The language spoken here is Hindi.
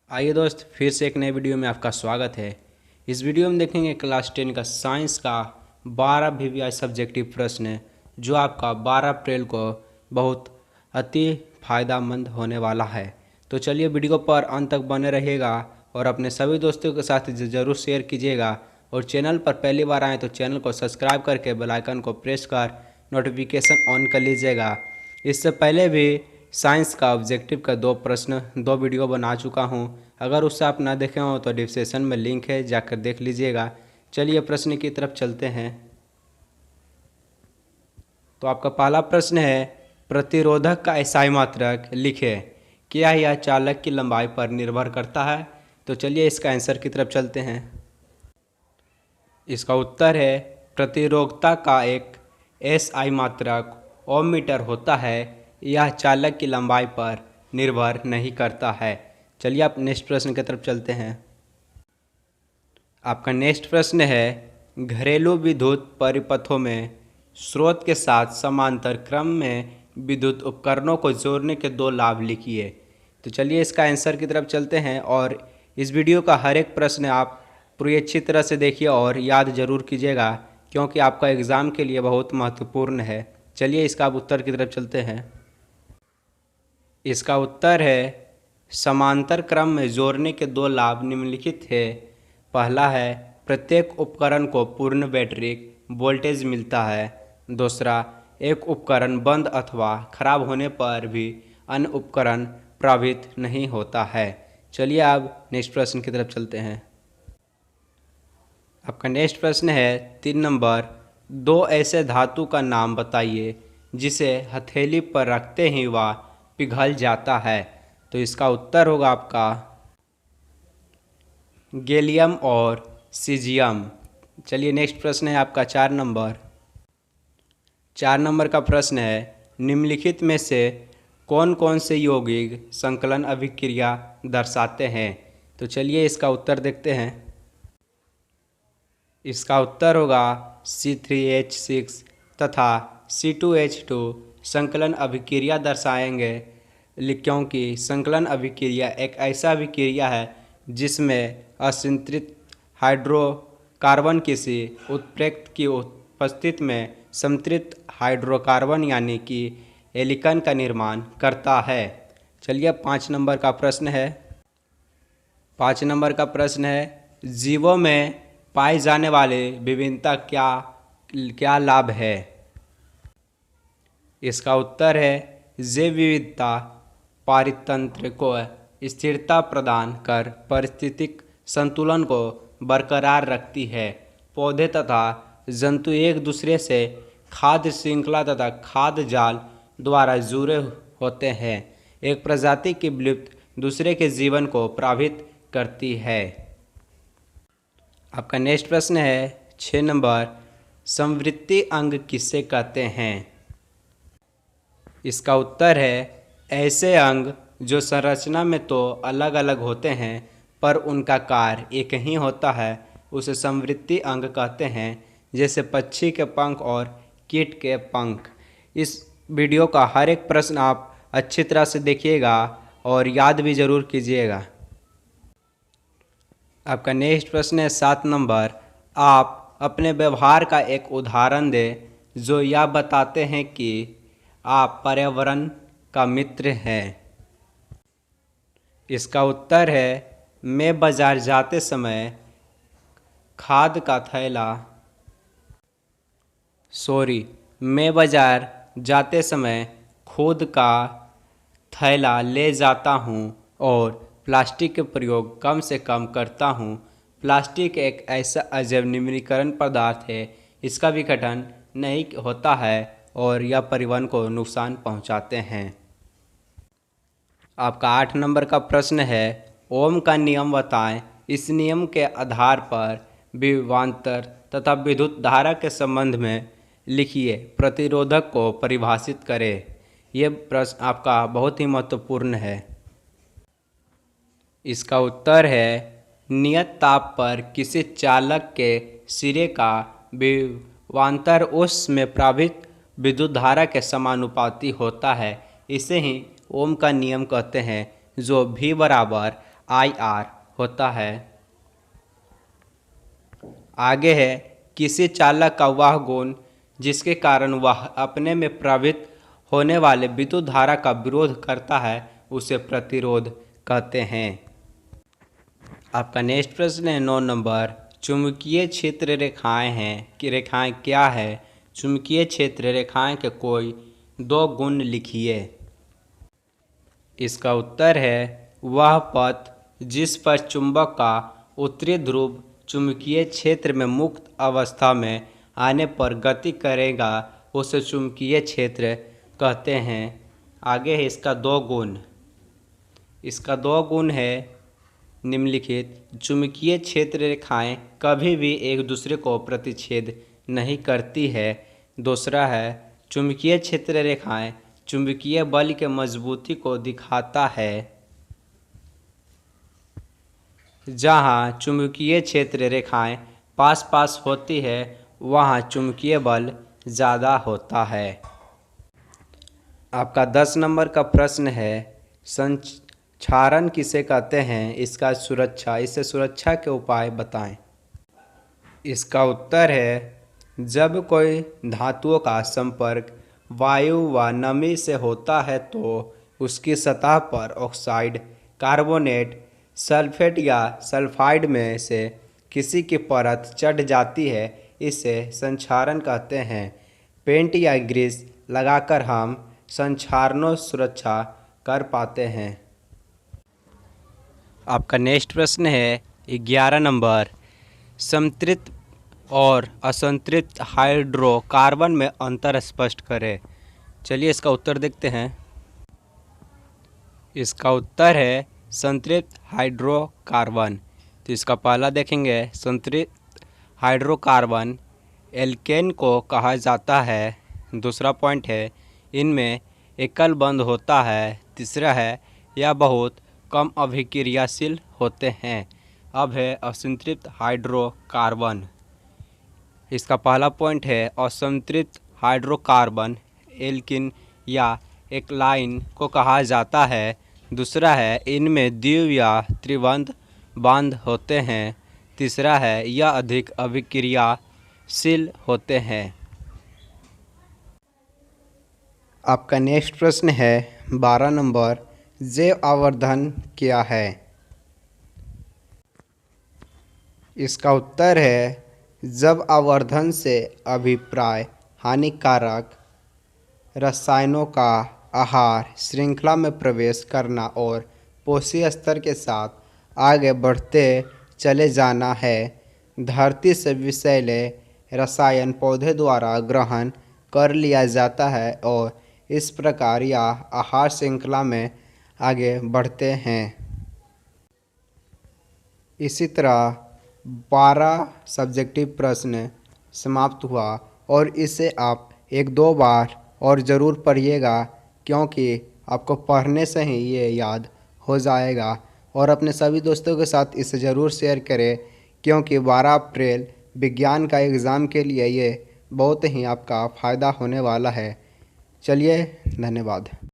आइए दोस्त, फिर से एक नए वीडियो में आपका स्वागत है। इस वीडियो में देखेंगे क्लास 10 का साइंस का 12 VVI सब्जेक्टिव प्रश्न जो आपका 12 अप्रैल को बहुत अति फायदेमंद होने वाला है। तो चलिए वीडियो पर अंत तक बने रहिएगा और अपने सभी दोस्तों के साथ ज़रूर शेयर कीजिएगा। और चैनल पर पहली बार आएँ तो चैनल को सब्सक्राइब करके बेल आइकन को प्रेस कर नोटिफिकेशन ऑन कर लीजिएगा। इससे पहले भी साइंस का ऑब्जेक्टिव का दो वीडियो बना चुका हूं। अगर उससे आप ना देखे हो तो डिस्क्रिप्शन में लिंक है, जाकर देख लीजिएगा। चलिए प्रश्न की तरफ चलते हैं। तो आपका पहला प्रश्न है, प्रतिरोधक का एसआई मात्रक लिखें। क्या यह चालक की लंबाई पर निर्भर करता है? तो चलिए इसका आंसर की तरफ चलते हैं। इसका उत्तर है प्रतिरोधकता का एक एसआई मात्रक ओम मीटर होता है। यह चालक की लंबाई पर निर्भर नहीं करता है। चलिए आप नेक्स्ट प्रश्न की तरफ चलते हैं। आपका नेक्स्ट प्रश्न है, घरेलू विद्युत परिपथों में स्रोत के साथ समांतर क्रम में विद्युत उपकरणों को जोड़ने के दो लाभ लिखिए। तो चलिए इसका आंसर की तरफ चलते हैं। और इस वीडियो का हर एक प्रश्न आप पूरी अच्छी तरह से देखिए और याद जरूर कीजिएगा, क्योंकि आपका एग्ज़ाम के लिए बहुत महत्वपूर्ण है। चलिए इसका अब उत्तर की तरफ चलते हैं। इसका उत्तर है, समांतर क्रम में जोड़ने के दो लाभ निम्नलिखित है। पहला है, प्रत्येक उपकरण को पूर्ण बैटरी वोल्टेज मिलता है। दूसरा, एक उपकरण बंद अथवा खराब होने पर भी अन्य उपकरण प्रभावित नहीं होता है। चलिए अब नेक्स्ट प्रश्न की तरफ चलते हैं। आपका नेक्स्ट प्रश्न है 3 नंबर, दो ऐसे धातु का नाम बताइए जिसे हथेली पर रखते ही वह पिघल जाता है। तो इसका उत्तर होगा आपका गैलियम और सीजियम। चलिए नेक्स्ट प्रश्न है आपका 4 नंबर। 4 नंबर का प्रश्न है, निम्नलिखित में से कौन कौन से यौगिक संकलन अभिक्रिया दर्शाते हैं? तो चलिए इसका उत्तर देखते हैं। इसका उत्तर होगा C3H6 तथा C2H2 संकलन अभिक्रिया दर्शाएंगे, क्योंकि संकलन अभिक्रिया एक ऐसा अभिक्रिया है जिसमें असंतृप्त हाइड्रोकार्बन किसी उत्प्रेरक की उपस्थिति में संतृप्त हाइड्रोकार्बन यानी कि एल्कीन का निर्माण करता है। चलिए 5 नंबर का प्रश्न है। 5 नंबर का प्रश्न है, जीवों में पाए जाने वाले विभिन्नता क्या लाभ है? इसका उत्तर है, जैव विविधता पारितंत्र को स्थिरता प्रदान कर पारिस्थितिक संतुलन को बरकरार रखती है। पौधे तथा जंतु एक दूसरे से खाद्य श्रृंखला तथा खाद्य जाल द्वारा जुड़े होते हैं। एक प्रजाति की विलुप्त दूसरे के जीवन को प्रभावित करती है। आपका नेक्स्ट प्रश्न है 6 नंबर, संवृत्ति अंग किसे कहते हैं? इसका उत्तर है, ऐसे अंग जो संरचना में तो अलग अलग होते हैं पर उनका कार्य एक ही होता है, उसे संवृत्ति अंग कहते हैं। जैसे पक्षी के पंख और कीट के पंख। इस वीडियो का हर एक प्रश्न आप अच्छी तरह से देखिएगा और याद भी ज़रूर कीजिएगा। आपका नेक्स्ट प्रश्न है 7 नंबर, आप अपने व्यवहार का एक उदाहरण दें जो यह बताते हैं कि आप पर्यावरण का मित्र हैं। इसका उत्तर है, मैं बाजार जाते समय मैं बाजार जाते समय खुद का थैला ले जाता हूँ और प्लास्टिक के प्रयोग कम से कम करता हूँ। प्लास्टिक एक ऐसा अजैव निम्नीकरण पदार्थ है, इसका विघटन नहीं होता है और यह परिवहन को नुकसान पहुँचाते हैं। आपका 8 नंबर का प्रश्न है, ओम का नियम बताएं। इस नियम के आधार पर विभवांतर तथा विद्युत धारा के संबंध में लिखिए। प्रतिरोधक को परिभाषित करें। यह प्रश्न आपका बहुत ही महत्वपूर्ण है। इसका उत्तर है, नियत ताप पर किसी चालक के सिरे का विभवांतर उस में प्रवाहित विद्युत धारा के समानुपाती होता है। इसे ही ओम का नियम कहते हैं, जो V = IR होता है। आगे है, किसी चालक का वह गुण जिसके कारण वह अपने में प्रवाहित होने वाले विद्युत धारा का विरोध करता है उसे प्रतिरोध कहते हैं। आपका नेक्स्ट प्रश्न है 9 नंबर, चुंबकीय क्षेत्र रेखाएं हैं कि रेखाएं क्या है? चुंबकीय क्षेत्र रेखाएं के कोई 2 गुण लिखिए। इसका उत्तर है, वह पथ जिस पर चुंबक का उत्तरी ध्रुव चुंबकीय क्षेत्र में मुक्त अवस्था में आने पर गति करेगा उसे चुंबकीय क्षेत्र कहते हैं। आगे है इसका 2 गुण। इसका 2 गुण है निम्नलिखित, चुंबकीय क्षेत्र रेखाएं कभी भी एक दूसरे को प्रतिच्छेद नहीं करती है। दूसरा है, चुंबकीय क्षेत्र रेखाएं चुंबकीय बल के मजबूती को दिखाता है। जहाँ चुंबकीय क्षेत्र रेखाएं पास पास होती है वहाँ चुंबकीय बल ज़्यादा होता है। आपका 10 नंबर का प्रश्न है, संक्षारण किसे कहते हैं? इसका इसे सुरक्षा के उपाय बताएं। इसका उत्तर है, जब कोई धातुओं का संपर्क वायु व नमी से होता है तो उसकी सतह पर ऑक्साइड, कार्बोनेट, सल्फेट या सल्फाइड में से किसी की परत चढ़ जाती है। इसे संक्षारण कहते हैं। पेंट या ग्रीस लगाकर हम संक्षारणों सुरक्षा कर पाते हैं। आपका नेक्स्ट प्रश्न है 11 नंबर, संतृप्त और असंतृप्त हाइड्रोकार्बन में अंतर स्पष्ट करें। चलिए इसका उत्तर देखते हैं। इसका उत्तर है संतृप्त हाइड्रोकार्बन। तो इसका पहला देखेंगे, संतृप्त हाइड्रोकार्बन एल्केन को कहा जाता है। दूसरा पॉइंट है, इनमें एकल बंध होता है। तीसरा है, यह बहुत कम अभिक्रियाशील होते हैं। अब है असंतृप्त हाइड्रोकार्बन। इसका पहला पॉइंट है, असंतृप्त हाइड्रोकार्बन एल्किन या एल्काइन को कहा जाता है। दूसरा है, इनमें द्विव या त्रिबंध बांध होते हैं। तीसरा है, यह अधिक अभिक्रियाशील होते हैं। आपका नेक्स्ट प्रश्न है 12 नंबर, जैव आवर्धन क्या है? इसका उत्तर है, जब आवर्धन से अभिप्राय हानिकारक रसायनों का आहार श्रृंखला में प्रवेश करना और पोषक स्तर के साथ आगे बढ़ते चले जाना है। धरती से विषैले रसायन पौधे द्वारा ग्रहण कर लिया जाता है और इस प्रकार यह आहार श्रृंखला में आगे बढ़ते हैं। इसी तरह 12 सब्जेक्टिव प्रश्न समाप्त हुआ और इसे आप 1-2 बार और ज़रूर पढ़िएगा, क्योंकि आपको पढ़ने से ही ये याद हो जाएगा। और अपने सभी दोस्तों के साथ इसे ज़रूर शेयर करें, क्योंकि 12 अप्रैल विज्ञान का एग्ज़ाम के लिए ये बहुत ही आपका फ़ायदा होने वाला है। चलिए, धन्यवाद।